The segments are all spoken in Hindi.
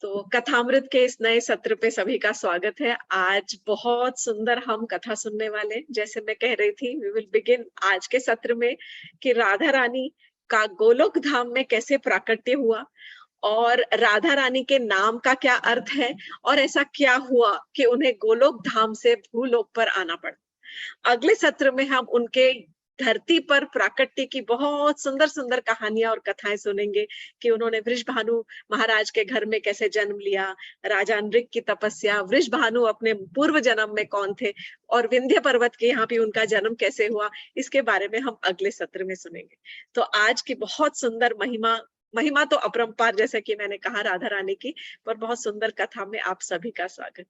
तो कथामृत के इस नए सत्र पे सभी का स्वागत है। आज बहुत सुंदर हम कथा सुनने वाले हैं। जैसे मैं कह रही थी, वी विल बिगिन आज के सत्र में कि राधा रानी का गोलोक धाम में कैसे प्राकट्य हुआ और राधा रानी के नाम का क्या अर्थ है और ऐसा क्या हुआ कि उन्हें गोलोक धाम से भूलोक पर आना पड़ा। अगले सत्र में हम उनके धरती पर प्राकट्य की बहुत सुंदर सुंदर कहानियां और कथाएं सुनेंगे कि उन्होंने वृषभानु महाराज के घर में कैसे जन्म लिया, राजा नृग की तपस्या, वृषभानु अपने पूर्व जन्म में कौन थे और विंध्य पर्वत के यहाँ भी उनका जन्म कैसे हुआ, इसके बारे में हम अगले सत्र में सुनेंगे। तो आज की बहुत सुंदर महिमा महिमा तो अपरंपार, जैसे कि मैंने कहा राधा रानी की, पर बहुत सुंदर कथा में आप सभी का स्वागत है।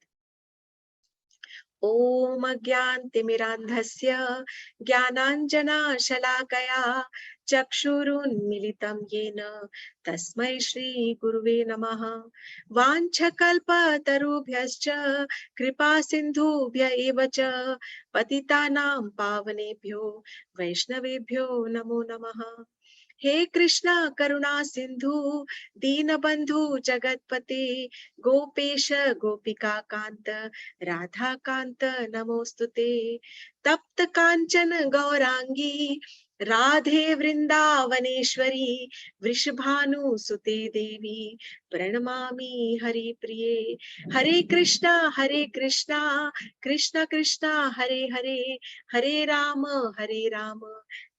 ओम अज्ञानतिमिरान्धस्य ज्ञानाञ्जनशलाकया चक्षुरुन्मीलितं येन तस्मै श्रीगुरुवे नमः। वाञ्छकल्पतरुभ्यश्च कृपासिन्धुभ्य एव च पतितानां पावनेभ्यो वैष्णवेभ्यो नमो नमः। हे कृष्ण करुणा सिंधु दीनबंधु जगतपते गोपेश गोपिका कांत राधा कांत नमोस्तुते। तप्त कांचन गौरांगी राधे वृंदावनेश्वरी वृषभानु सुते देवी प्रणमामि हरिप्रिये। हरे कृष्णा कृष्ण कृष्णा हरे हरे, हरे राम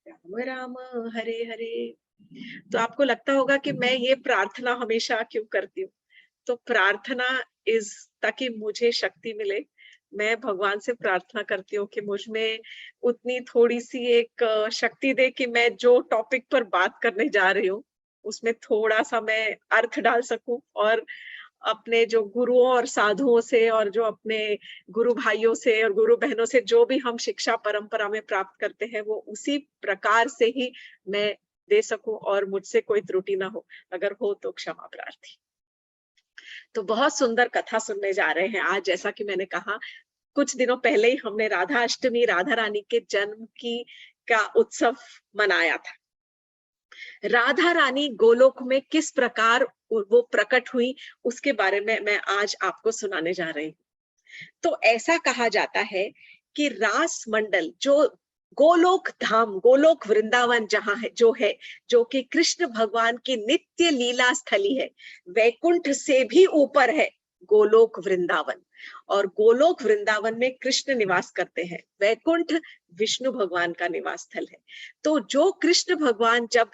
राम राम हरे हरे। तो आपको लगता होगा कि मैं ये प्रार्थना हमेशा क्यों करती हूँ। तो प्रार्थना इज ताकि मुझे शक्ति मिले। मैं भगवान से प्रार्थना करती हूँ कि मुझ में उतनी थोड़ी सी एक शक्ति दे कि मैं जो टॉपिक पर बात करने जा रही हूँ उसमें थोड़ा सा मैं अर्थ डाल सकूं और अपने जो गुरुओं और साधुओं से और जो अपने गुरु भाइयों से और गुरु बहनों से जो भी हम शिक्षा परंपरा में प्राप्त करते हैं वो उसी प्रकार से ही मैं दे सकूं और मुझसे कोई त्रुटि ना हो, अगर हो तो क्षमा प्रार्थी। तो बहुत सुंदर कथा सुनने जा रहे हैं आज। जैसा कि मैंने कहा, कुछ दिनों पहले ही हमने राधा अष्टमी, राधा रानी के जन्म की का उत्सव मनाया था। राधा रानी गोलोक में किस प्रकार वो प्रकट हुई उसके बारे में मैं आज आपको सुनाने जा रही हूँ। तो ऐसा कहा जाता है कि रास मंडल, जो गोलोक धाम, गोलोक वृंदावन जहां है, जो कि कृष्ण भगवान की नित्य लीला स्थली है, वैकुंठ से भी ऊपर है गोलोक वृंदावन। और गोलोक वृंदावन में कृष्ण निवास करते हैं, वैकुंठ विष्णु भगवान का निवास स्थल है। तो जो कृष्ण भगवान जब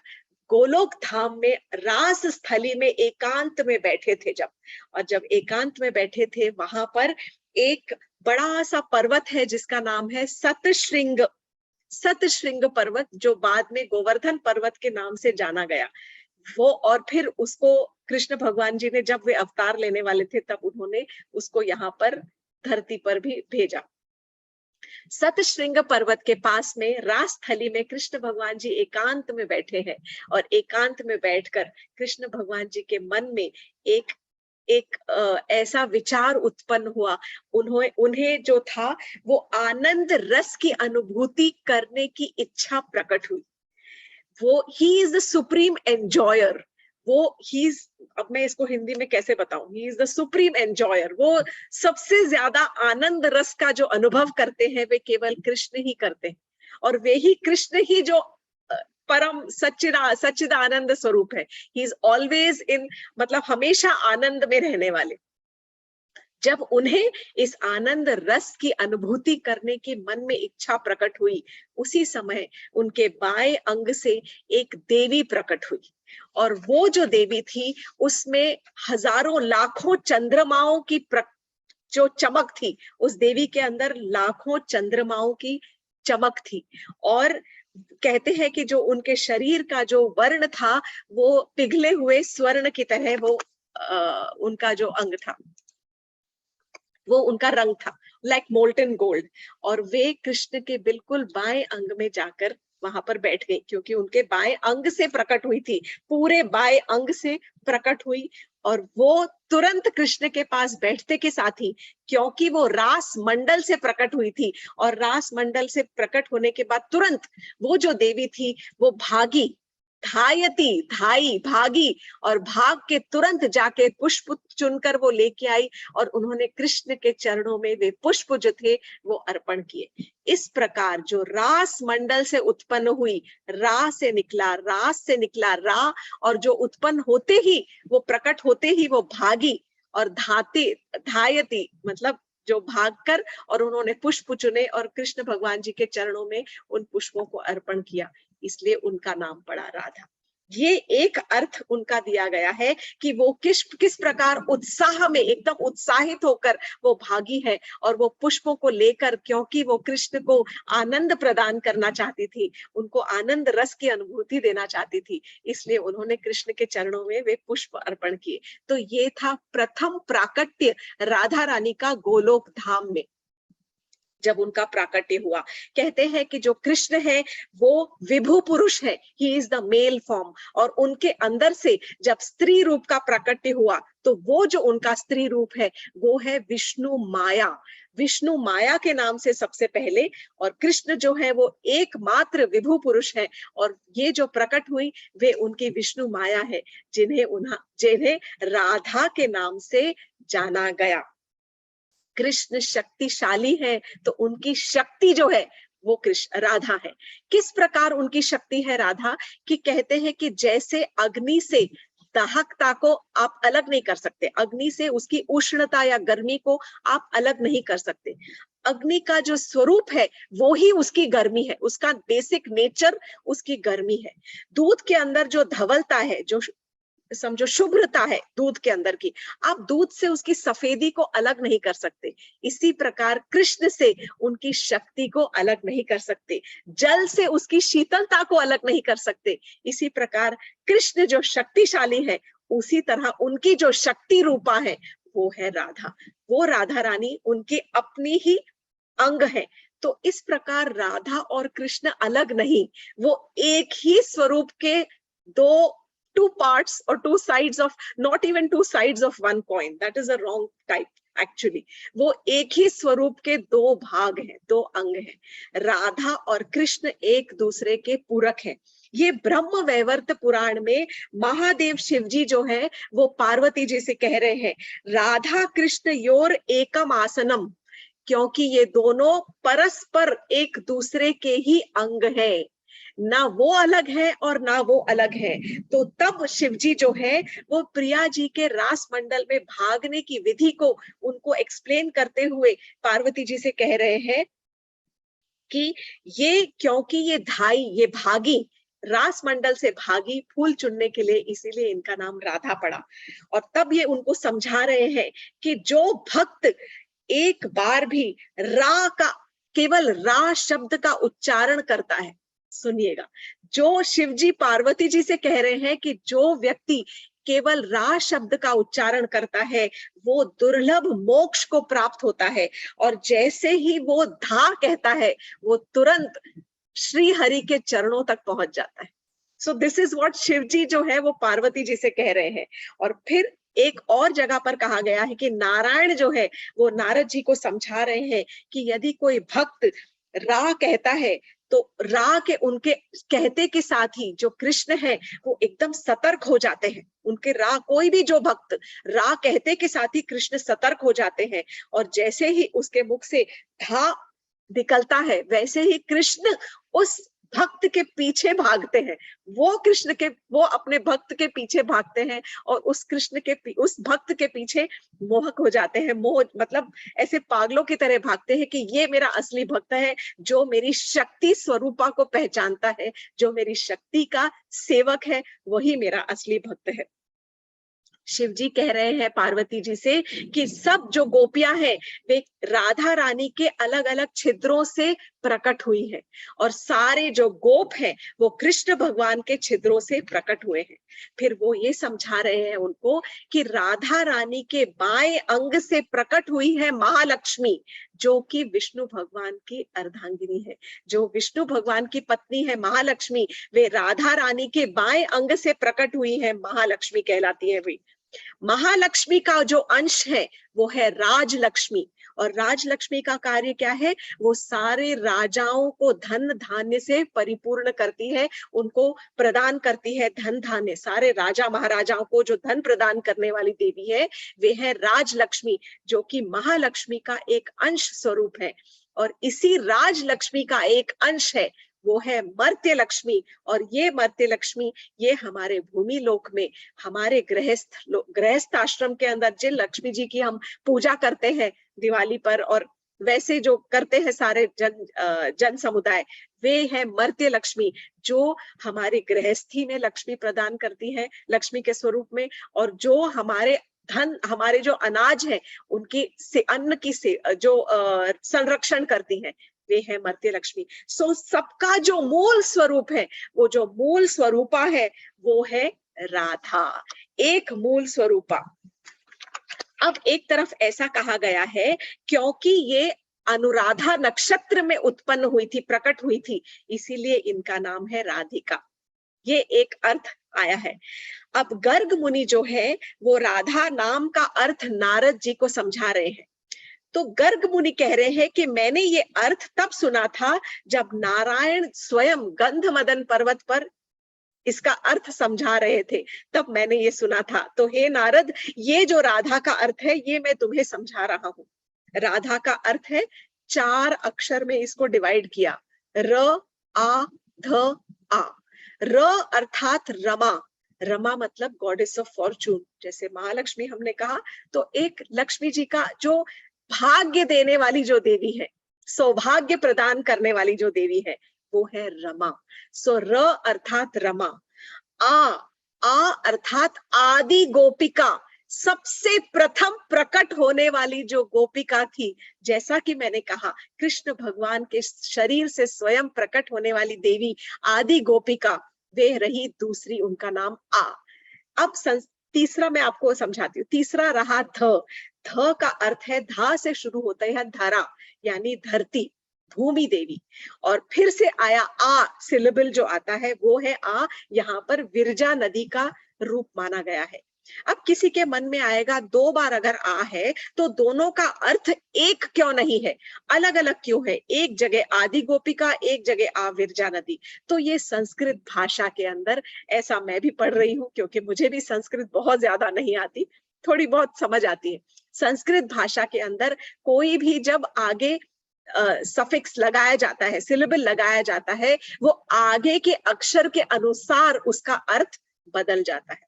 गोलोक धाम में रास स्थली में एकांत में बैठे थे, जब एकांत में बैठे थे, वहां पर एक बड़ा सा पर्वत है जिसका नाम है सतश्रृंग पर्वत, जो बाद में गोवर्धन पर्वत के नाम से जाना गया। वो और फिर उसको कृष्ण भगवान जी ने जब वे अवतार लेने वाले थे तब उन्होंने उसको यहाँ पर धरती पर भी भेजा। सतश्रृंग पर्वत के पास में रास स्थली में कृष्ण भगवान जी एकांत में बैठे हैं और एकांत में बैठकर कृष्ण भगवान जी के मन में एक ऐसा विचार उत्पन्न हुआ। उन्हें जो था वो आनंद रस की अनुभूति करने की इच्छा प्रकट हुई। वो ही इज द सुप्रीम एंजॉयर। अब मैं इसको हिंदी में कैसे बताऊं, ही इज द सुप्रीम एंजॉयर। वो सबसे ज्यादा आनंद रस का जो अनुभव करते हैं वे केवल कृष्ण ही करते हैं, और वे ही कृष्ण ही जो परम सच्चिदानंद स्वरूप है। ही इज ऑलवेज इन, मतलब हमेशा आनंद में रहने वाले। जब उन्हें इस आनंद रस की अनुभूति करने की मन में इच्छा प्रकट हुई, उसी समय उनके बाएं अंग से एक देवी प्रकट हुई। और वो जो देवी थी उसमें हजारों लाखों चंद्रमाओं की जो चमक थी, उस देवी के अंदर लाखों चंद्रमाओं की चमक थी। और कहते हैं कि जो उनके शरीर का जो वर्ण था वो पिघले हुए स्वर्ण की तरह वो उनका जो अंग था, वो उनका रंग था, लाइक मोल्टन गोल्ड। और वे कृष्ण के बिल्कुल बाएं अंग में जाकर वहां पर बैठ गई, क्योंकि उनके बाएं अंग से प्रकट हुई थी, पूरे बाएं अंग से प्रकट हुई। और वो तुरंत कृष्ण के पास बैठते के साथ ही, क्योंकि वो रास मंडल से प्रकट हुई थी, और रास मंडल से प्रकट होने के बाद तुरंत वो जो देवी थी वो भागी धायती, धाई, भागी, और भाग के तुरंत जाके पुष्प चुनकर वो लेके आई और उन्होंने कृष्ण के चरणों में वे पुष्प जो थे वो अर्पण किए। इस प्रकार जो रास मंडल से उत्पन्न हुई, रा से निकला, रास से निकला रा, और जो उत्पन्न होते ही, वो प्रकट होते ही वो भागी, और धाते, धायती मतलब जो भागकर, और उन्होंने पुष्प चुने और कृष्ण भगवान जी के चरणों में उन पुष्पों को अर्पण किया, इसलिए उनका नाम पड़ा राधा। ये एक अर्थ उनका दिया गया है कि वो किस प्रकार उत्साह में एकदम उत्साहित होकर वो भागी है, और वो पुष्पों को लेकर, क्योंकि वो कृष्ण को आनंद प्रदान करना चाहती थी, उनको आनंद रस की अनुभूति देना चाहती थी, इसलिए उन्होंने कृष्ण के चरणों में वे पुष्प अर्पण किए। तो ये था प्रथम प्राकट्य राधा रानी का गोलोक धाम में, जब उनका प्राकट्य हुआ। कहते हैं कि जो कृष्ण है वो विभु पुरुष है, he is the male form, और उनके अंदर से जब स्त्री रूप का प्राकट्य हुआ, तो वो जो उनका स्त्री रूप है वो है विष्णु माया। विष्णु माया के नाम से सबसे पहले, और कृष्ण जो है वो एकमात्र विभु पुरुष है, और ये जो प्रकट हुई वे उनकी विष्णु माया है, जिन्हें राधा के नाम से जाना गया। कृष्ण शक्तिशाली है, तो उनकी शक्ति जो है वो कृष्ण राधा है। किस प्रकार उनकी शक्ति है राधा, कि कहते हैं कि जैसे अग्नि से दाहकता को आप अलग नहीं कर सकते, अग्नि से उसकी उष्णता या गर्मी को आप अलग नहीं कर सकते। अग्नि का जो स्वरूप है वो ही उसकी गर्मी है, उसका बेसिक नेचर उसकी गर्मी है। दूध के अंदर जो धवलता है, जो समझो शुभ्रता है दूध के अंदर की, आप दूध से उसकी सफेदी को अलग नहीं कर सकते। इसी प्रकार कृष्ण से उनकी शक्ति को अलग नहीं कर सकते, जल से उसकी शीतलता को अलग नहीं कर सकते। इसी प्रकार कृष्ण जो शक्तिशाली है, उसी तरह उनकी जो शक्ति रूपा है वो है राधा। वो राधा रानी उनकी अपनी ही अंग है। तो इस प्रकार राधा और कृष्ण अलग नहीं, वो एक ही स्वरूप के दो two parts or two sides of, not even two sides of one coin, that is a wrong type actually। वो एक ही स्वरूप के दो भाग हैं, दो अंग हैं। राधा और कृष्ण एक दूसरे के पूरक हैं। ये ब्रह्म वैवर्त पुराण में महादेव शिव जी जो है वो पार्वती जी से कह रहे हैं, राधा कृष्ण योर एकम आसनम, क्योंकि ये दोनों परस्पर एक दूसरे के ही अंग हैं, ना वो अलग है और ना वो अलग है। तो तब शिव जी जो है वो प्रिया जी के रास मंडल में भागने की विधि को उनको एक्सप्लेन करते हुए पार्वती जी से कह रहे हैं कि ये, क्योंकि ये भागी, रास मंडल से भागी फूल चुनने के लिए, इसीलिए इनका नाम राधा पड़ा। और तब ये उनको समझा रहे हैं कि जो भक्त एक बार भी रा का, केवल रा शब्द का उच्चारण करता है, सुनिएगा, जो शिवजी पार्वती जी से कह रहे हैं कि जो व्यक्ति केवल रा शब्द का उच्चारण करता है वो दुर्लभ मोक्ष को प्राप्त होता है, और जैसे ही वो धा कहता है वो तुरंत श्री हरि के चरणों तक पहुंच जाता है। So this is what Shivji जो है वो पार्वती जी से कह रहे हैं। और फिर एक और जगह पर कहा गया है कि नारायण जो है वो नारद जी को समझा रहे हैं कि यदि कोई भक्त रा कहता है तो रा के उनके कहते के साथ ही जो कृष्ण है वो एकदम सतर्क हो जाते हैं। उनके रा, कोई भी जो भक्त रा कहते के साथ ही कृष्ण सतर्क हो जाते हैं, और जैसे ही उसके मुख से धा निकलता है वैसे ही कृष्ण उस भक्त के पीछे भागते हैं। वो अपने भक्त के पीछे भागते हैं और उस उस भक्त के पीछे मोहक हो जाते हैं। मोह मतलब ऐसे पागलों की तरह भागते हैं कि ये मेरा असली भक्त है, जो मेरी शक्ति स्वरूपा को पहचानता है, जो मेरी शक्ति का सेवक है, वही मेरा असली भक्त है। शिव जी कह रहे हैं पार्वती जी से कि सब जो गोपियां हैं वे राधा रानी के अलग अलग छिद्रों से प्रकट हुई है, और सारे जो गोप हैं वो कृष्ण भगवान के छिद्रों से प्रकट हुए हैं। फिर वो ये समझा रहे हैं उनको कि राधा रानी के बाएं अंग से प्रकट हुई है महालक्ष्मी, जो कि विष्णु भगवान की अर्धांगिनी है। जो विष्णु भगवान की पत्नी है महालक्ष्मी, वे राधा रानी के बाएं अंग से प्रकट हुई है, महालक्ष्मी कहलाती है। वे महालक्ष्मी का जो अंश है वो है राजलक्ष्मी, और राजलक्ष्मी का कार्य क्या है? वो सारे राजाओं को धन धान्य से परिपूर्ण करती है, उनको प्रदान करती है धन धान्य। सारे राजा महाराजाओं को जो धन प्रदान करने वाली देवी है, वे है राजलक्ष्मी, जो कि महालक्ष्मी का एक अंश स्वरूप है। और इसी राजलक्ष्मी का एक अंश है, वो है मर्त्य लक्ष्मी। और ये मर्त्य लक्ष्मी, ये हमारे भूमि लोक में, हमारे गृहस्थ आश्रम के अंदर जिन लक्ष्मी जी की हम पूजा करते हैं दिवाली पर, और वैसे जो करते हैं सारे जन समुदाय, वे है मर्त्य लक्ष्मी, जो हमारी गृहस्थी में लक्ष्मी प्रदान करती है लक्ष्मी के स्वरूप में, और जो हमारे धन, हमारे जो अनाज है उनकी से अन्न की से जो संरक्षण करती है, वे है मर्त्य लक्ष्मी। सो सबका जो मूल स्वरूप है, वो जो मूल स्वरूपा है, वो है राधा, एक मूल स्वरूपा। अब एक तरफ ऐसा कहा गया है क्योंकि ये अनुराधा नक्षत्र में उत्पन्न हुई थी, प्रकट हुई थी, इसीलिए इनका नाम है राधिका। ये एक अर्थ आया है। अब गर्ग मुनि जो है, वो राधा नाम का अर्थ नारद जी को समझा रहे हैं। तो गर्ग मुनि कह रहे हैं कि मैंने ये अर्थ तब सुना था जब नारायण स्वयं गंध मदन पर्वत पर इसका अर्थ समझा रहे थे, तब मैंने ये सुना था। तो हे नारद, ये जो राधा का अर्थ है, ये मैं तुम्हें समझा रहा हूं। राधा का अर्थ है, 4 अक्षर में इसको डिवाइड किया, र आ ध आ। र अर्थात रमा, रमा मतलब गॉडेस ऑफ फॉर्चून। जैसे महालक्ष्मी हमने कहा, तो एक लक्ष्मी जी का जो भाग्य देने वाली जो देवी है, सौभाग्य प्रदान करने वाली जो देवी है, वो है रमा। सो र अर्थात रमा। आ अर्थात आदि गोपिका, सबसे प्रथम प्रकट होने वाली जो गोपिका थी। जैसा कि मैंने कहा, कृष्ण भगवान के शरीर से स्वयं प्रकट होने वाली देवी आदि गोपिका, वे रही दूसरी, उनका नाम आ। अब तीसरा मैं आपको समझाती हूँ। तीसरा रहा ध। ध का अर्थ है, धा से शुरू होता है धरा, यानी धरती, भूमि देवी। और फिर से आया आ, सिलेबल जो आता है वो है आ। यहाँ पर विरजा नदी का रूप माना गया है। अब किसी के मन में आएगा, 2 बार अगर आ है तो दोनों का अर्थ एक क्यों नहीं है, अलग अलग क्यों है? एक जगह आदि गोपिका, एक जगह आ विरजा नदी। तो ये संस्कृत भाषा के अंदर, ऐसा मैं भी पढ़ रही हूँ क्योंकि मुझे भी संस्कृत बहुत ज्यादा नहीं आती, थोड़ी बहुत समझ आती है। संस्कृत भाषा के अंदर कोई भी जब आगे सफिक्स लगाया जाता है, सिलेबल लगाया जाता है, वो आगे के अक्षर के अनुसार उसका अर्थ बदल जाता है।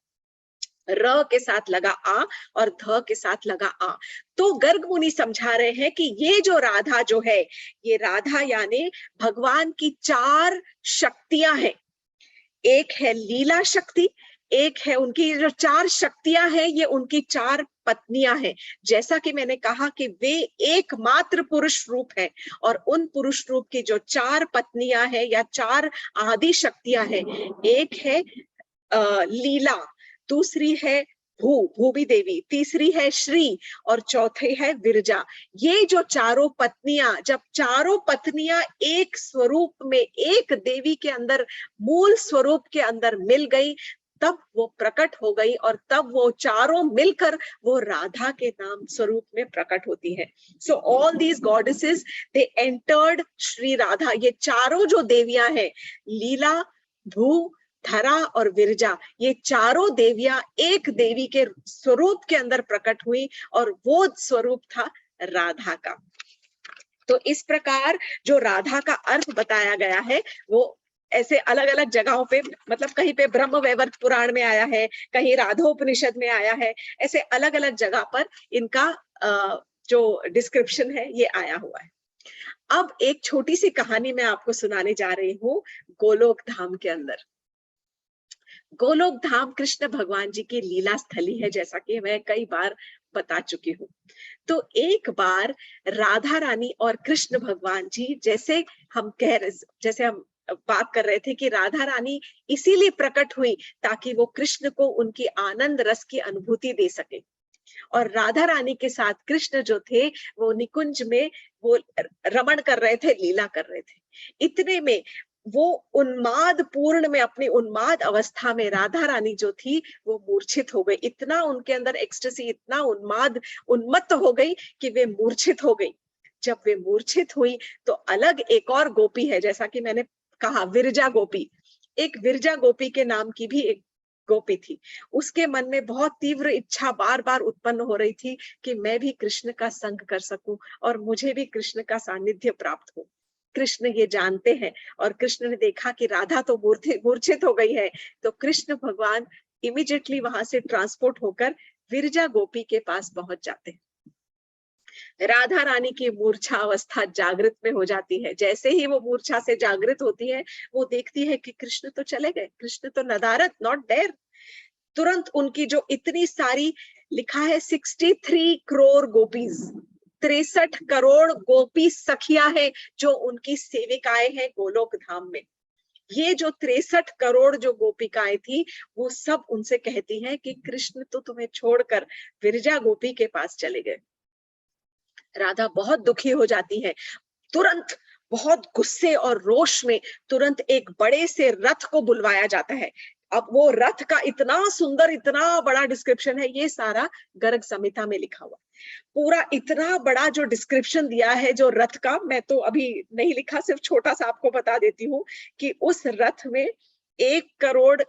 र के साथ लगा आ और ध के साथ लगा आ। तो गर्ग मुनि समझा रहे हैं कि ये जो राधा जो है, ये राधा यानी भगवान की 4 शक्तियां हैं। एक है लीला शक्ति, एक है उनकी जो 4 शक्तियां हैं, ये उनकी 4 पत्नियां हैं। जैसा कि मैंने कहा कि वे एकमात्र पुरुष रूप है, और उन पुरुष रूप की जो 4 पत्नियां हैं या 4 आदि शक्तियां हैं, एक है लीला, दूसरी है भूमि देवी, तीसरी है श्री, और चौथे है विरजा। ये जो चारों पत्नियां, जब चारों पत्नियां एक स्वरूप में, एक देवी के अंदर, मूल स्वरूप के अंदर मिल गई, तब वो प्रकट हो गई, और तब वो चारों मिलकर वो राधा के नाम स्वरूप में प्रकट होती है। So all these goddesses, they entered Shri Radha. ये चारों जो देवियां हैं, लीला, भू, धरा और विरजा, ये चारों देवियां एक देवी के स्वरूप के अंदर प्रकट हुई, और वो स्वरूप था राधा का। तो इस प्रकार जो राधा का अर्थ बताया गया है, वो ऐसे अलग अलग जगहों पे, मतलब कहीं पे ब्रह्म वैवर्त पुराण में आया है, कहीं राधोपनिषद में आया है, ऐसे अलग अलग जगह पर इनका जो डिस्क्रिप्शन है ये आया हुआ है। अब एक छोटी सी कहानी मैं आपको सुनाने जा रही हूँ गोलोक धाम के अंदर। गोलोक धाम कृष्ण भगवान जी की लीला स्थली है, जैसा कि मैं कई बार बता चुकी हूँ। तो एक बार राधा रानी और कृष्ण भगवान जी, जैसे हम बात कर रहे थे कि राधा रानी इसीलिए प्रकट हुई ताकि वो कृष्ण को उनकी आनंद रस की अनुभूति दे सके। और राधा रानी के साथ कृष्ण जो थे, वो निकुंज में वो रमण कर रहे थे, लीला कर रहे थे। इतने में वो उन्माद पूर्ण में, अपनी उन्माद अवस्था में राधा रानी जो थी वो मूर्छित हो गई। इतना उनके अंदर एक्सटेसी, इतना उन्माद, उन्मत्त हो गई कि वे मूर्छित हो गई। जब वे मूर्छित हुई तो अलग एक और गोपी है, जैसा कि मैंने कहा विरजा गोपी, एक विरजा गोपी के नाम की भी एक गोपी थी। उसके मन में बहुत तीव्र इच्छा बार बार उत्पन्न हो रही थी कि मैं भी कृष्ण का संग कर सकूं और मुझे भी कृष्ण का सानिध्य प्राप्त हो। कृष्ण ये जानते हैं, और कृष्ण ने देखा कि राधा तो मूर्छित हो गई है, तो कृष्ण भगवान इमीडिएटली वहां से ट्रांसपोर्ट होकर विरजा गोपी के पास पहुंच जाते हैं। राधा रानी की मूर्छा अवस्था जागृत में हो जाती है। जैसे ही वो मूर्छा से जागृत होती है, वो देखती है कि कृष्ण तो चले गए, कृष्ण तो नदारत, नॉट देयर। तुरंत उनकी जो इतनी सारी, लिखा है 63 करोड़ गोपीज, 63 करोड़ गोपी सखिया है जो उनकी सेविकाएं हैं गोलोक धाम में। ये जो 63 करोड़ जो गोपिकाएं थी, वो सब उनसे कहती हैं कि कृष्ण तो तुम्हें छोड़कर विरजा गोपी के पास चले गए। राधा बहुत दुखी हो जाती है। तुरंत बहुत गुस्से और रोष में तुरंत एक बड़े से रथ को बुलवाया जाता है। अब वो रथ का इतना सुंदर, इतना बड़ा डिस्क्रिप्शन है, ये सारा गर्ग संहिता में लिखा हुआ। पूरा इतना बड़ा जो डिस्क्रिप्शन दिया है जो रथ का, मैं तो अभी नहीं लिखा, सिर्फ छोटा सा आपको बता देती हूँ कि उस रथ में 1 करोड़,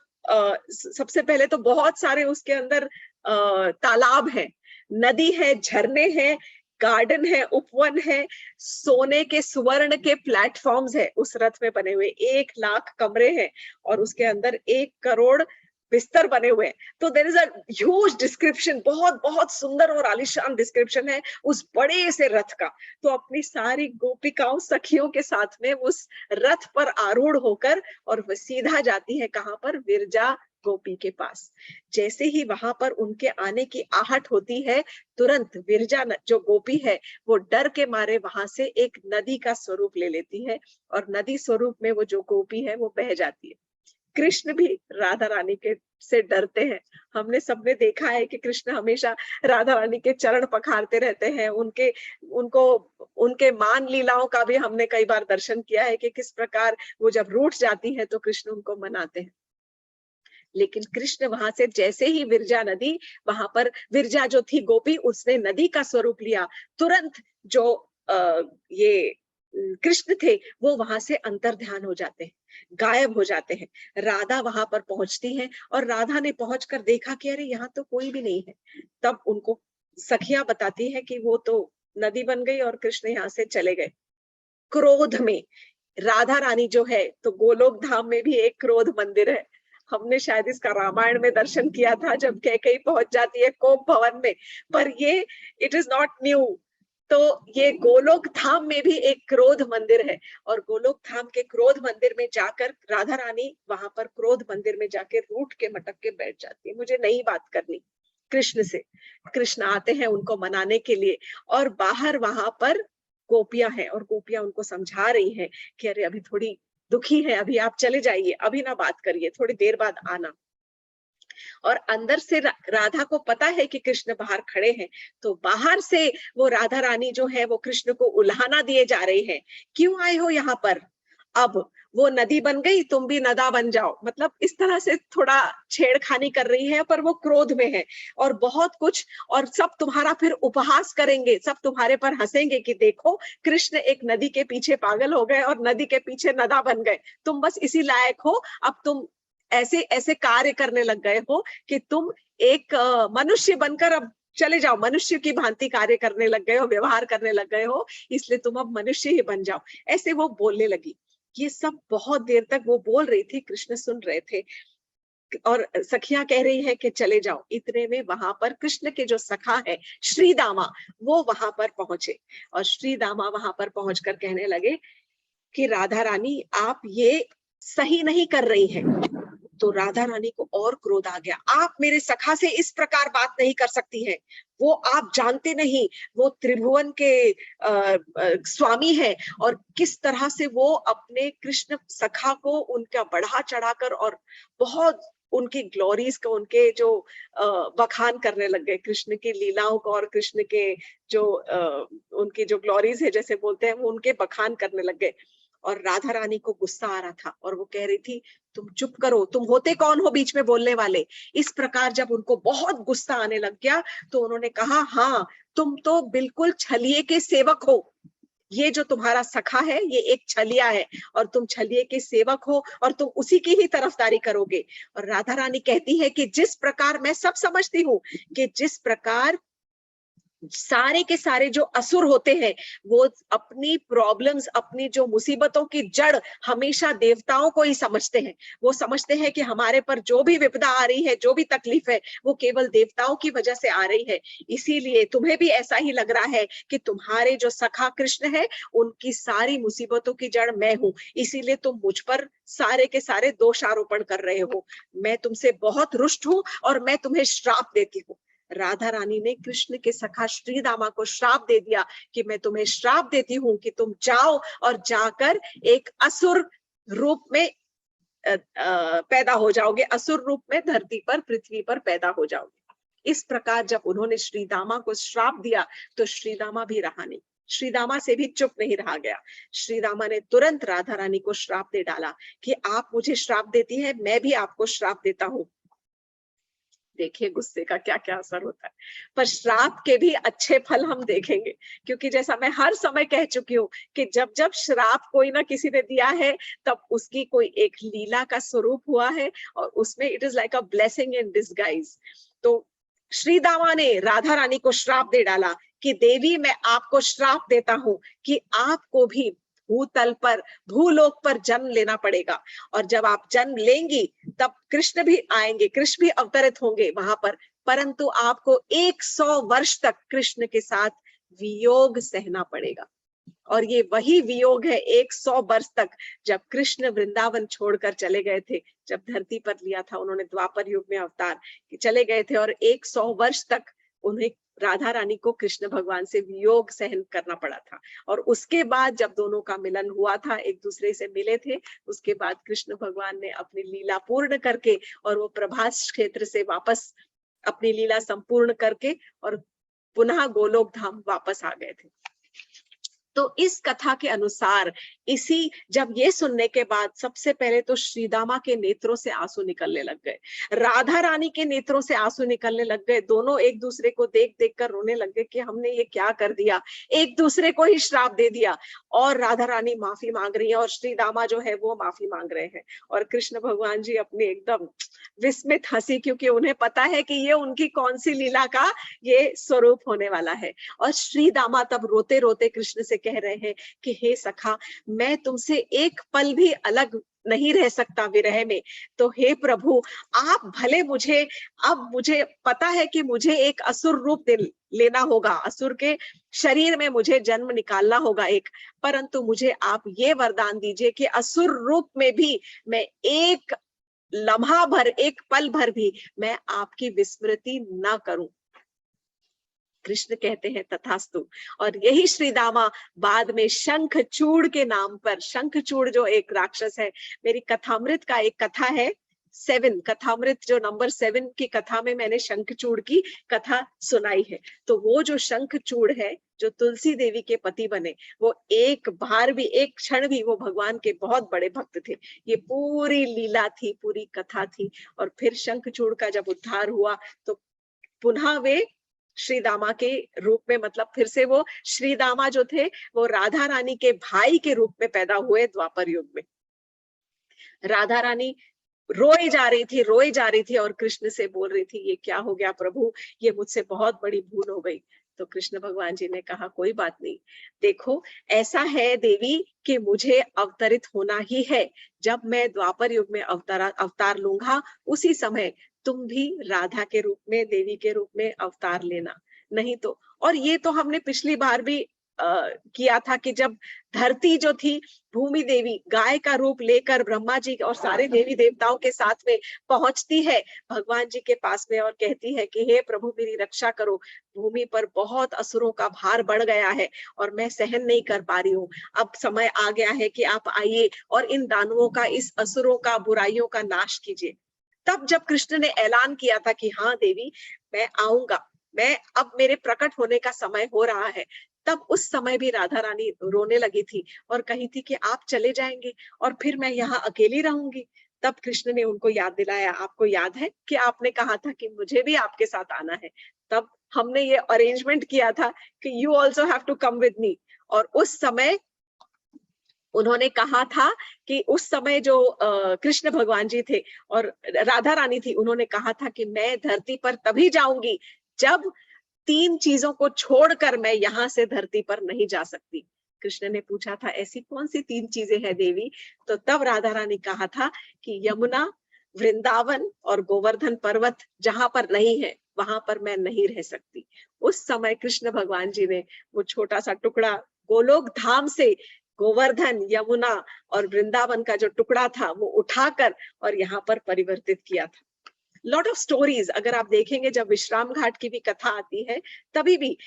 सबसे पहले तो बहुत सारे उसके अंदर तालाब है, नदी है, झरने हैं, गार्डन है, उपवन है, सोने के सुवर्ण के प्लेटफॉर्म्स है उस रथ में बने हुए, 1 लाख कमरे हैं और उसके अंदर 1 करोड़ बिस्तर बने हुए हैं। तो there is a huge description, बहुत बहुत सुंदर और आलीशान डिस्क्रिप्शन है उस बड़े से रथ का। तो अपनी सारी गोपिकाओं सखियों के साथ में उस रथ पर आरूढ़ होकर और वो सीधा जाती है कहां पर, विरजा गोपी के पास। जैसे ही वहां पर उनके आने की आहट होती है, तुरंत विरजा जो गोपी है वो डर के मारे वहां से एक नदी का स्वरूप ले लेती है और नदी स्वरूप में वो जो गोपी है वो बह जाती है। कृष्ण भी राधा रानी के से डरते हैं। हमने सबने देखा है कि कृष्ण हमेशा राधा रानी के चरण पखारते रहते हैं, उनके उनको उनके मान लीलाओं का भी हमने कई बार दर्शन किया है कि किस प्रकार वो जब रूठ जाती है तो कृष्ण उनको मनाते हैं। लेकिन कृष्ण वहां से जैसे ही विरजा नदी, वहां पर विरजा जो थी गोपी, उसने नदी का स्वरूप लिया, तुरंत जो ये कृष्ण थे वो वहां से अंतर्ध्यान हो जाते हैं, गायब हो जाते हैं। राधा वहां पर पहुंचती है और राधा ने पहुंचकर देखा कि अरे यहाँ तो कोई भी नहीं है। तब उनको सखियां बताती है कि वो तो नदी बन गई और कृष्ण यहाँ से चले गए। क्रोध में राधा रानी जो है, तो गोलोक धाम में भी एक क्रोध मंदिर है। हमने शायद इसका रामायण में दर्शन किया था जब कैकेयी पहुंच जाती है कोप भवन में, पर ये इट इज नॉट न्यू। तो ये गोलोक धाम में भी एक क्रोध मंदिर है और गोलोक धाम के क्रोध मंदिर में जाकर राधा रानी वहां पर क्रोध मंदिर में जाकर रूठ के मटक के बैठ जाती है, मुझे नहीं बात करनी कृष्ण से। कृष्ण आते हैं उनको मनाने के लिए और बाहर वहां पर गोपियां हैं और गोपियां उनको समझा रही हैं कि अरे अभी थोड़ी दुखी है, अभी आप चले जाइए, अभी ना बात करिए, थोड़ी देर बाद आना। और अंदर से राधा को पता है कि कृष्ण बाहर खड़े हैं, तो बाहर से वो राधा रानी जो है वो कृष्ण को उल्हाना दिए जा रही है, क्यों आए हो यहाँ पर? अब वो नदी बन गई, तुम भी नदा बन जाओ, मतलब इस तरह से थोड़ा छेड़खानी कर रही है, पर वो क्रोध में है और बहुत कुछ, और सब तुम्हारा फिर उपहास करेंगे, सब तुम्हारे पर हंसेंगे कि देखो कृष्ण एक नदी के पीछे पागल हो गए और नदी के पीछे नदा बन गए, तुम बस इसी लायक हो, अब तुम ऐसे ऐसे कार्य करने लग गए हो कि तुम एक मनुष्य बनकर अब चले जाओ, मनुष्य की भांति कार्य करने लग गए हो, व्यवहार करने लग गए हो, इसलिए तुम अब मनुष्य ही बन जाओ। ऐसे वो बोलने लगी। ये सब बहुत देर तक वो बोल रही थी, कृष्ण सुन रहे थे और सखियां कह रही है कि चले जाओ। इतने में वहां पर कृष्ण के जो सखा है श्री दामा, वो वहां पर पहुंचे और श्री दामा वहां पर पहुंचकर कहने लगे कि राधा रानी आप ये सही नहीं कर रही हैं। तो राधा रानी को और क्रोध आ गया, आप मेरे सखा से इस प्रकार बात नहीं कर सकती हैं, वो आप जानते नहीं, वो त्रिभुवन के स्वामी है और किस तरह से वो अपने कृष्ण सखा को उनका बढ़ा चढ़ाकर और बहुत उनकी ग्लोरीज को, उनके जो बखान करने लग गए, कृष्ण की लीलाओं को और कृष्ण के जो उनकी जो ग्लोरीज है जैसे बोलते हैं, वो उनके बखान करने लग गए। और राधा रानी को गुस्सा आ रहा था और वो कह रही थी तुम चुप करो, तुम होते कौन हो बीच में बोलने वाले। इस प्रकार जब उनको बहुत गुस्सा आने लग गया तो उन्होंने कहा, हाँ तुम तो बिल्कुल छलिए के सेवक हो, ये जो तुम्हारा सखा है ये एक छलिया है और तुम छलिए के सेवक हो और तुम उसी की ही तरफदारी करोगे। और राधा रानी कहती है कि जिस प्रकार मैं सब समझती हूँ कि जिस प्रकार सारे के सारे जो असुर होते हैं वो अपनी प्रॉब्लम्स, अपनी जो मुसीबतों की जड़ हमेशा देवताओं को ही समझते हैं। वो समझते हैं कि हमारे पर जो भी विपदा आ रही है, जो भी तकलीफ है, वो केवल देवताओं की वजह से आ रही है। इसीलिए तुम्हें भी ऐसा ही लग रहा है कि तुम्हारे जो सखा कृष्ण है उनकी सारी मुसीबतों की जड़ मैं हूँ, इसीलिए तुम मुझ पर सारे के सारे दोष आरोपण कर रहे हो। मैं तुमसे बहुत रुष्ट हूँ और मैं तुम्हें श्राप देती हूँ। राधा रानी ने कृष्ण के सखा श्री दामा को श्राप दे दिया कि मैं तुम्हें श्राप देती हूँ कि तुम जाओ और जाकर एक असुर रूप में पैदा हो जाओगे, असुर रूप में धरती पर, पृथ्वी पर पैदा हो जाओगे। इस प्रकार जब उन्होंने श्री दामा को श्राप दिया तो श्री दामा भी रहा नहीं, श्री दामा से भी चुप नहीं रहा गया। श्री दामा ने तुरंत राधा रानी को श्राप दे डाला कि आप मुझे श्राप देती है, मैं भी आपको श्राप देता हूँ। देखिए गुस्से का क्या क्या असर होता है। पर श्राप के भी अच्छे फल हम देखेंगे, क्योंकि जैसा मैं हर समय कह चुकी हूँ कि जब जब श्राप कोई ना किसी ने दिया है तब उसकी कोई एक लीला का स्वरूप हुआ है और उसमें it is like a blessing in disguise. तो श्री दामा ने राधा रानी को श्राप दे डाला कि देवी मैं आपको श्राप देता हूँ कि आपको भी भूतल पर, भूलोक पर जन्म लेना पड़ेगा और जब आप जन्म लेंगी तब कृष्ण भी आएंगे, कृष्ण भी अवतरित होंगे वहां पर, परंतु आपको 100 वर्ष तक कृष्ण के साथ वियोग सहना पड़ेगा। और ये वही वियोग है 100 वर्ष तक, जब कृष्ण वृंदावन छोड़कर चले गए थे, जब धरती पर लिया था उन्होंने द्वापर युग में अवतार, चले गए थे और 100 वर्ष तक उन्हें राधा रानी को कृष्ण भगवान से वियोग सहन करना पड़ा था। और उसके बाद जब दोनों का मिलन हुआ था, एक दूसरे से मिले थे, उसके बाद कृष्ण भगवान ने अपनी लीला पूर्ण करके और वो प्रभास क्षेत्र से वापस अपनी लीला संपूर्ण करके और पुनः गोलोक धाम वापस आ गए थे। तो इस कथा के अनुसार इसी, जब ये सुनने के बाद सबसे पहले तो श्री दामा के नेत्रों से आंसू निकलने लग गए, राधा रानी के नेत्रों से आंसू निकलने लग गए, दोनों एक दूसरे को देख देख कर रोने लग गए कि हमने ये क्या कर दिया, एक दूसरे को ही श्राप दे दिया। और राधा रानी माफी मांग रही है और श्री दामा जो है वो माफी मांग रहे हैं और कृष्ण भगवान जी अपने एकदम विस्मित हंसी, क्योंकि उन्हें पता है कि ये उनकी कौन सी लीला का ये स्वरूप होने वाला है। और श्री दामा तब रोते रोते कृष्ण से कह रहे हैं कि हे सखा, मैं तुमसे एक पल भी अलग नहीं रह सकता विरह में, तो हे प्रभु आप भले मुझे, अब मुझे पता है कि मुझे एक असुर रूप लेना होगा, असुर के शरीर में मुझे जन्म निकालना होगा एक, परंतु मुझे आप ये वरदान दीजिए कि असुर रूप में भी मैं एक लम्हा भर, एक पल भर भी मैं आपकी विस्मृति ना करूं। कृष्ण कहते हैं तथास्तु। और यही श्री दामा बाद में शंखचूड़ के नाम पर, शंखचूड़ जो एक राक्षस है, मेरी कथामृत का एक कथा है 7, कथामृत जो नंबर 7 की कथा में मैंने शंखचूड़ की कथा सुनाई है। तो वो जो शंखचूड़ है जो तुलसी देवी के पति बने, वो एक बार भी, एक क्षण भी वो भगवान के बहुत बड़े भक्त थे। ये पूरी लीला थी, पूरी कथा थी। और फिर शंखचूड़ का जब उद्धार हुआ तो पुनः वे श्री दामा के रूप में, मतलब फिर से वो श्री दामा जो थे वो राधा रानी के भाई के रूप में पैदा हुए द्वापर युग में। राधा रानी रोए जा रही थी, रोए जा रही थी और कृष्ण से बोल रही थी ये क्या हो गया प्रभु, ये मुझसे बहुत बड़ी भूल हो गई। तो कृष्ण भगवान जी ने कहा कोई बात नहीं, देखो ऐसा है देवी कि मुझे अवतरित होना ही है, जब मैं द्वापर युग में अवतार लूंगा उसी समय तुम भी राधा के रूप में, देवी के रूप में अवतार लेना। नहीं तो, और ये तो हमने पिछली बार भी किया था कि जब धरती जो थी, भूमि देवी गाय का रूप लेकर ब्रह्मा जी और सारे देवी देवताओं के साथ में पहुंचती है भगवान जी के पास में और कहती है कि हे प्रभु मेरी रक्षा करो, भूमि पर बहुत असुरों का भार बढ़ गया है और मैं सहन नहीं कर पा रही हूँ, अब समय आ गया है कि आप आइए और इन दानवों का, इस असुरों का, बुराइयों का नाश कीजिए। तब जब कृष्ण ने ऐलान किया था कि हाँ देवी मैं आऊंगा, मैं अब मेरे प्रकट होने का समय हो रहा है, तब उस समय भी राधा रानी रोने लगी थी और कही थी कि आप चले जाएंगे और फिर मैं यहाँ अकेली रहूंगी। तब कृष्ण ने उनको याद दिलाया, आपको याद है कि आपने कहा था कि मुझे भी आपके साथ आना है। तब हमने ये अरेंजमेंट किया था कि you also have to come with me. और उस समय उन्होंने कहा था कि उस समय जो कृष्ण भगवान जी थे और राधा रानी थी, उन्होंने कहा था कि मैं धरती पर तभी जाऊंगी जब 3 चीजों को छोड़कर मैं यहाँ से धरती पर नहीं जा सकती। कृष्ण ने पूछा था ऐसी कौन सी 3 चीजें हैं देवी? तो तब राधा रानी कहा था कि यमुना, वृंदावन और गोवर्धन पर्वत जहां पर नहीं है वहां पर मैं नहीं रह सकती। उस समय कृष्ण भगवान जी ने वो छोटा सा टुकड़ा गोलोक धाम से गोवर्धन, यमुना और वृंदावन का जो टुकड़ा था वो उठाकर और यहाँ पर परिवर्तित किया था। लॉट ऑफ स्टोरीज अगर आप देखेंगे, जब विश्राम घाट की भी कथा आती है तभी भी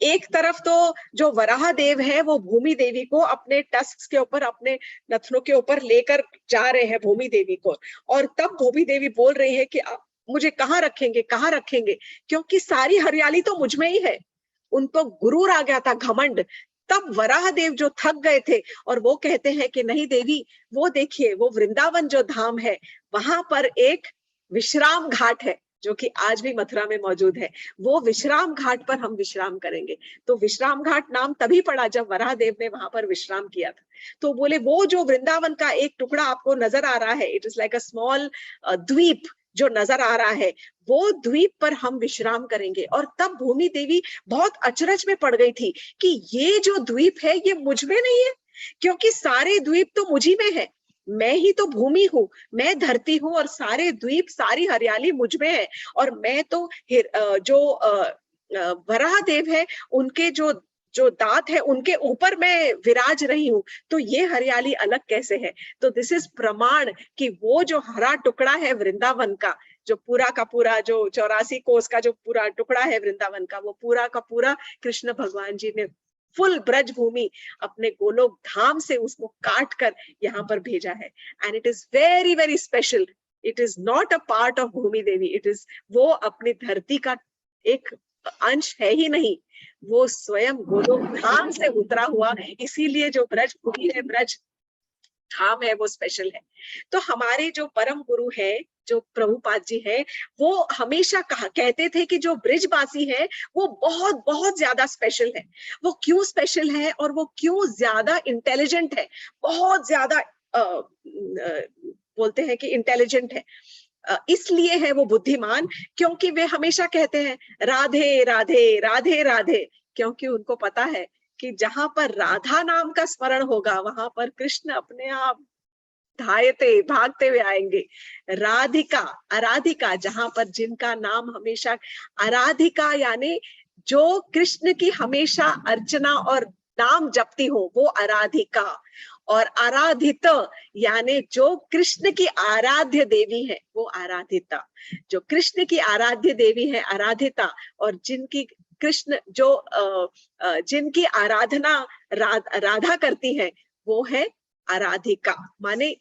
एक तरफ तो जो वराह देव है वो भूमि देवी को अपने टस्क के ऊपर, अपने नथनों के ऊपर लेकर जा रहे हैं भूमि देवी को, और तब भूमि देवी बोल रही है कि आप मुझे कहाँ रखेंगे, कहाँ रखेंगे, क्योंकि सारी हरियाली तो मुझ में ही है। उनको गुरूर आ गया था, घमंड। तब वराह देव जो थक गए थे और वो कहते हैं कि नहीं देवी, वो देखिए वो वृंदावन जो धाम है वहां पर एक विश्राम घाट है जो कि आज भी मथुरा में मौजूद है। वो विश्राम घाट पर हम विश्राम करेंगे। तो विश्राम घाट नाम तभी पड़ा जब वराह देव ने वहां पर विश्राम किया था। तो बोले वो जो वृंदावन का एक टुकड़ा आपको नजर आ रहा है, it is like a small द्वीप जो नजर आ रहा है, वो द्वीप पर हम विश्राम करेंगे। और तब भूमि देवी बहुत अचरज में पड़ गई थी कि ये जो द्वीप है ये मुझ में नहीं है, क्योंकि सारे द्वीप तो मुझी में है, मैं ही तो भूमि हूँ, मैं धरती हूँ और सारे द्वीप, सारी हरियाली मुझ में है। और मैं तो जो वराह देव है उनके जो जो दांत है उनके ऊपर मैं विराज रही हूँ, तो ये हरियाली अलग कैसे है? तो दिस इज प्रमाण कि वो जो हरा टुकड़ा है वृंदावन का, जो पूरा का पूरा जो 84 कोस का जो पूरा टुकड़ा है वृंदावन का, वो पूरा का पूरा कृष्ण भगवान जी ने फुल ब्रज भूमि अपने गोलोक धाम से उसको काट कर यहाँ पर भेजा है। And it is very very special. It is not a part of Bhumi Devi, it is वो अपनी धरती का एक अंश है ही नहीं, वो स्वयं गोलोक धाम से उतरा हुआ, इसीलिए जो ब्रज भूमि है, ब्रज धाम है, वो स्पेशल है। तो हमारे जो परम गुरु है, जो प्रभुपाद जी है, वो हमेशा कहते थे कि जो ब्रिजवासी है वो बहुत बहुत ज्यादा स्पेशल है। वो क्यों स्पेशल है और वो क्यों ज्यादा इंटेलिजेंट है, बहुत ज्यादा बोलते हैं कि इंटेलिजेंट है, इसलिए है वो बुद्धिमान, क्योंकि वे हमेशा कहते हैं राधे राधे राधे राधे, क्योंकि उनको पता है कि जहां पर राधा नाम का स्मरण होगा वहां पर कृष्ण अपने आप धायते भागते हुए आएंगे। राधिका, आराधिका, जहां पर जिनका नाम हमेशा, आराधिका यानी जो कृष्ण की हमेशा अर्चना और नाम जपती हो वो आराधिका, और आराधित यानी जो कृष्ण की आराध्य देवी है वो आराधिता। जो कृष्ण की आराध्य देवी है आराधिता, और जिनकी कृष्ण जो जिनकी आराधना राधा करती है वो है आराधिका। माने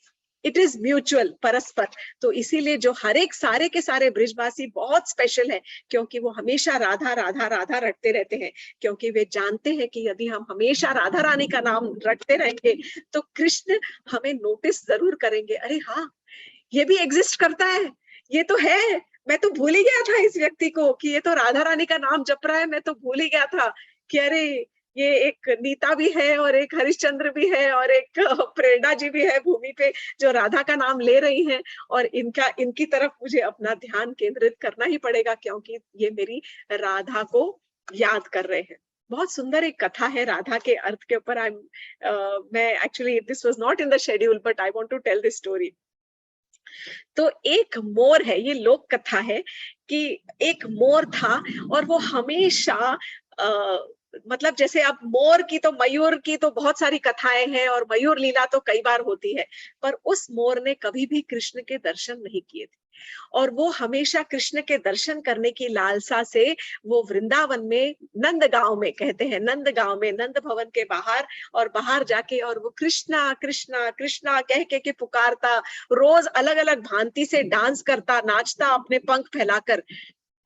इट इज म्यूचुअल, परस्पर। तो इसीलिए जो हर एक सारे के सारे ब्रिजवासी बहुत स्पेशल है, क्योंकि वो हमेशा राधा राधा राधा रटते रहते हैं, क्योंकि वे जानते हैं कि यदि हम हमेशा राधा रानी का नाम रटते रहेंगे तो कृष्ण हमें नोटिस जरूर करेंगे। अरे हाँ, ये भी एग्जिस्ट करता है, ये तो है, मैं तो भूल ही गया था इस व्यक्ति को कि ये तो राधा रानी का नाम जप रहा है, मैं तो भूल ही गया था कि अरे ये एक नीता भी है और एक हरिश्चंद्र भी है और एक प्रेरणा जी भी है भूमि पे जो राधा का नाम ले रही हैं, और इनकी तरफ मुझे अपना ध्यान केंद्रित करना ही पड़ेगा क्योंकि ये मेरी राधा को याद कर रहे हैं। बहुत सुंदर एक कथा है राधा के अर्थ के ऊपर। मैं actually this was not in the schedule but I want to tell this story. तो एक मोर है, ये लोक कथा है कि एक मोर था और वो हमेशा मतलब जैसे अब मोर की तो, मयूर की तो बहुत सारी कथाएं हैं और मयूर लीला तो कई बार होती है, पर उस मोर ने कभी भी कृष्ण के दर्शन नहीं किए थे, और वो हमेशा कृष्ण के दर्शन करने की लालसा से वो वृंदावन में, नंद गांव में, कहते हैं नंद गांव में, नंद भवन के बाहर, और बाहर जाके और वो कृष्णा कृष्णा कृष्णा कह के पुकारता, रोज अलग अलग भांति से डांस करता, नाचता अपने पंख फैलाकर।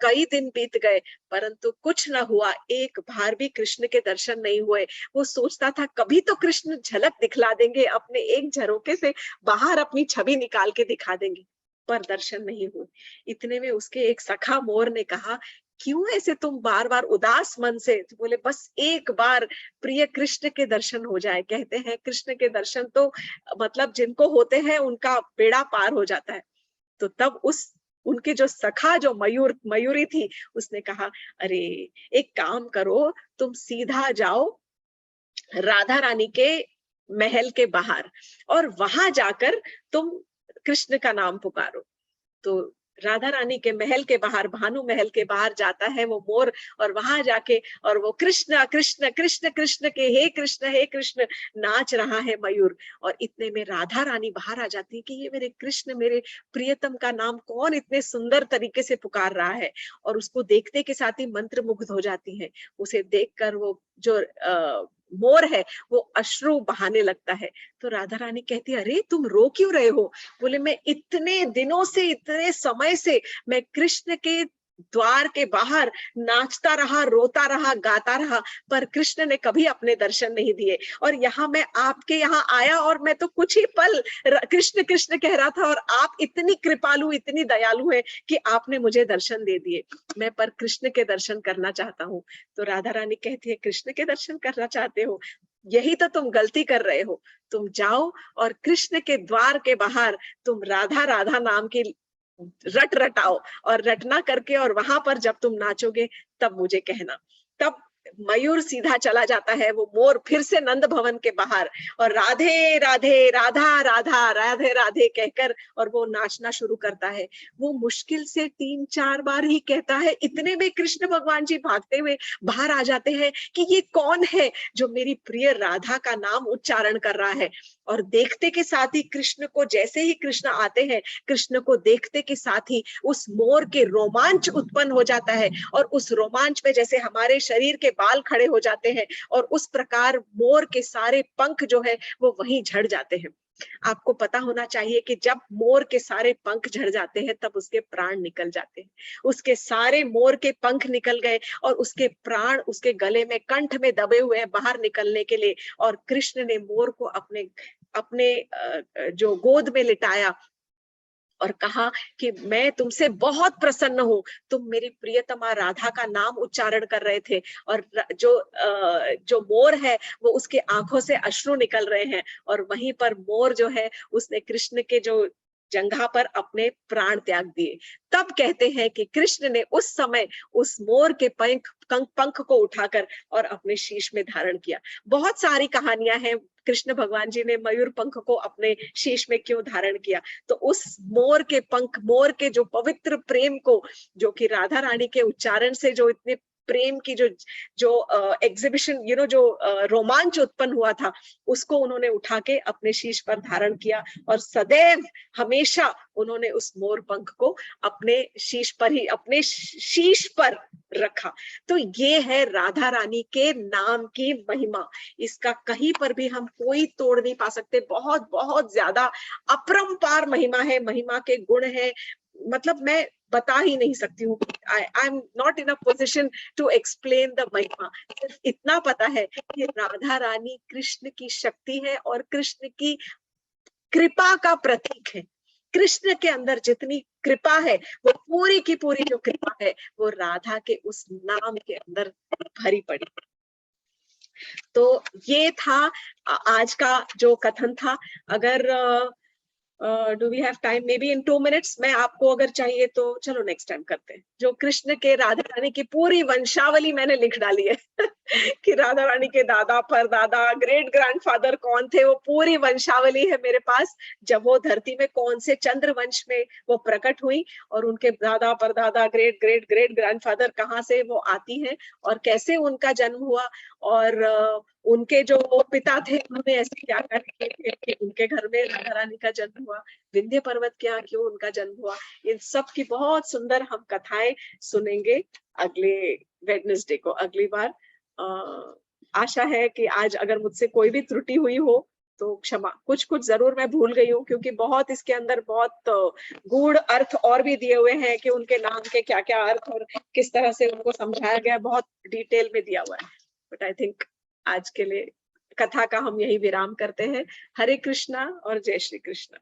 कई दिन बीत गए परंतु कुछ न हुआ, एक बार भी कृष्ण के दर्शन नहीं हुए। वो सोचता था कभी तो कृष्ण झलक दिखला देंगे, अपने एक झरोके से बाहर अपनी छवि निकाल के दिखा देंगे, पर दर्शन नहीं हुए। इतने में उसके एक सखा मोर ने कहा, क्यों ऐसे तुम बार बार उदास मन से? तो बोले बस एक बार प्रिय कृष्ण के दर्शन हो जाए। कहते हैं कृष्ण के दर्शन तो मतलब जिनको होते हैं उनका बेड़ा पार हो जाता है। तो तब उस उनके जो सखा जो मयूरी थी, उसने कहा, अरे एक काम करो, तुम सीधा जाओ राधा रानी के महल के बाहर और वहां जाकर तुम कृष्ण का नाम पुकारो। तो राधा रानी के महल के बाहर, भानु महल के बाहर जाता है वो मोर, और वहां जाके और वो कृष्ण कृष्ण कृष्ण कृष्ण के हे कृष्ण नाच रहा है मयूर। और इतने में राधा रानी बाहर आ जाती है कि ये मेरे कृष्ण, मेरे प्रियतम का नाम कौन इतने सुंदर तरीके से पुकार रहा है। और उसको देखते के साथ ही मंत्रमुग्ध हो जाती है। उसे देखकर वो जो मोर है वो अश्रु बहाने लगता है। तो राधा रानी कहती है, अरे तुम रो क्यों रहे हो? बोले मैं इतने दिनों से, इतने समय से मैं कृष्ण के द्वार के बाहर नाचता रहा, रोता रहा, गाता रहा, पर कृष्ण ने कभी अपने दर्शन नहीं दिए। और यहाँ मैं आपके यहाँ आया और मैं तो कुछ ही पल कृष्ण कृष्ण कह रहा था और आप इतनी कृपालु, इतनी दयालु है कि आपने मुझे दर्शन दे दिए। मैं पर कृष्ण के दर्शन करना चाहता हूँ। तो राधा रानी कहती है, कृष्ण के दर्शन करना चाहते हो? यही तो तुम गलती कर रहे हो। तुम जाओ और कृष्ण के द्वार के बाहर तुम राधा राधा नाम की रट रटाओ, और रटना करके और वहां पर जब तुम नाचोगे तब मुझे कहना। तब मयूर सीधा चला जाता है, वो मोर फिर से नंद भवन के बाहर, और राधे राधे राधा राधा राधे राधे कहकर और वो नाचना शुरू करता है। वो मुश्किल से 3-4 बार ही कहता है। इतने में कृष्ण भगवान जी भागते हुए बाहर आ जाते हैं कि ये कौन है जो मेरी प्रिय राधा का नाम उच्चारण कर रहा है। और देखते के साथ ही कृष्ण को, जैसे ही कृष्ण आते हैं, कृष्ण को देखते के साथ ही उस मोर के रोमांच उत्पन्न हो जाता है। और उस रोमांच में जैसे हमारे शरीर के बाल खड़े हो जाते हैं, और उस प्रकार मोर के सारे पंख जो है वो वहीं झड़ जाते हैं। आपको पता होना चाहिए कि जब मोर के सारे पंख झड़ जाते हैं तब उसके प्राण निकल जाते हैं। उसके सारे मोर के पंख निकल गए और उसके प्राण उसके गले में, कंठ में दबे हुए हैं बाहर निकलने के लिए। और कृष्ण ने मोर को अपने अपने जो गोद में लिटाया और कहा कि मैं तुमसे बहुत प्रसन्न हूँ। तुम मेरी प्रियतमा राधा का नाम उच्चारण कर रहे थे, और जो मोर है वो उसके आंखों से अश्रु निकल रहे हैं, और वहीं पर मोर जो है उसने कृष्ण के जो जंघा पर अपने प्राण त्याग दिए। तब कहते हैं कि कृष्ण ने उस समय उस मोर के पंख को उठाकर और अपने शीश में धारण किया। बहुत सारी कहानियां हैं कृष्ण भगवान जी ने मयूर पंख को अपने शीश में क्यों धारण किया। तो उस मोर के पंख, मोर के जो पवित्र प्रेम को, जो कि राधा रानी के उच्चारण से जो इतने प्रेम की जो जो एग्जीबिशन, जो रोमांच उत्पन्न हुआ था, उसको उन्होंने उठा के अपने शीश पर धारण किया। और सदैव हमेशा उन्होंने उस मोर पंख को अपने शीश पर ही, अपने शीश पर रखा। तो ये है राधा रानी के नाम की महिमा। इसका कहीं पर भी हम कोई तोड़ नहीं पा सकते। बहुत बहुत ज्यादा अपरंपार महिमा है, महिमा के गुण है। मतलब मैं बता ही नहीं सकती हूँ। I am not in a position to explain the महिमा। सिर्फ इतना पता है कि राधा रानी कृष्ण की शक्ति है और कृष्ण की कृपा का प्रतीक है। कृष्ण के अंदर जितनी कृपा है, वो पूरी की पूरी जो कृपा है वो राधा के उस नाम के अंदर भरी पड़ी। तो ये था आज का जो कथन था। अगर do we have time, maybe in 2 minutes, मैं आपको अगर चाहिए तो चलो नेक्स्ट टाइम करते हैं। जो कृष्ण के राधा रानी की पूरी वंशावली मैंने लिख डाली है कि राधा रानी के दादा, परदादा, ग्रेट ग्रैंडफादर कौन थे, वो पूरी वंशावली है मेरे पास। जब वो धरती में कौन से चंद्र वंश में वो प्रकट हुई, और उनके दादा, परदादा, ग्रेट ग्रेट ग्रेट ग्रैंडफादर कहाँ से वो आती हैं, और कैसे उनका जन्म हुआ, और उनके जो पिता थे उन्होंने ऐसे क्या कर कि उनके घर में राधा रानी का जन्म हुआ, विंध्य पर्वत के यहाँ क्यों उनका जन्म हुआ। इन सब की बहुत सुंदर हम कथाएं सुनेंगे अगले वेडनेसडे को, अगली बार। आशा है कि आज अगर मुझसे कोई भी त्रुटि हुई हो तो क्षमा, कुछ-कुछ ज़रूर मैं भूल गई हूँ क्योंकि बहुत इसके अंदर बहुत गूढ़ अर्थ और भी दिए हुए हैं कि उनके नाम के क्या-क्या अर्थ और किस तरह से उनको समझाया गया है, बहुत डिटेल में दिया हुआ है। बट आई थिंक आज के लिए कथा का हम यही विराम करते हैं। हरे कृष्णा और जय श्री कृष्ण।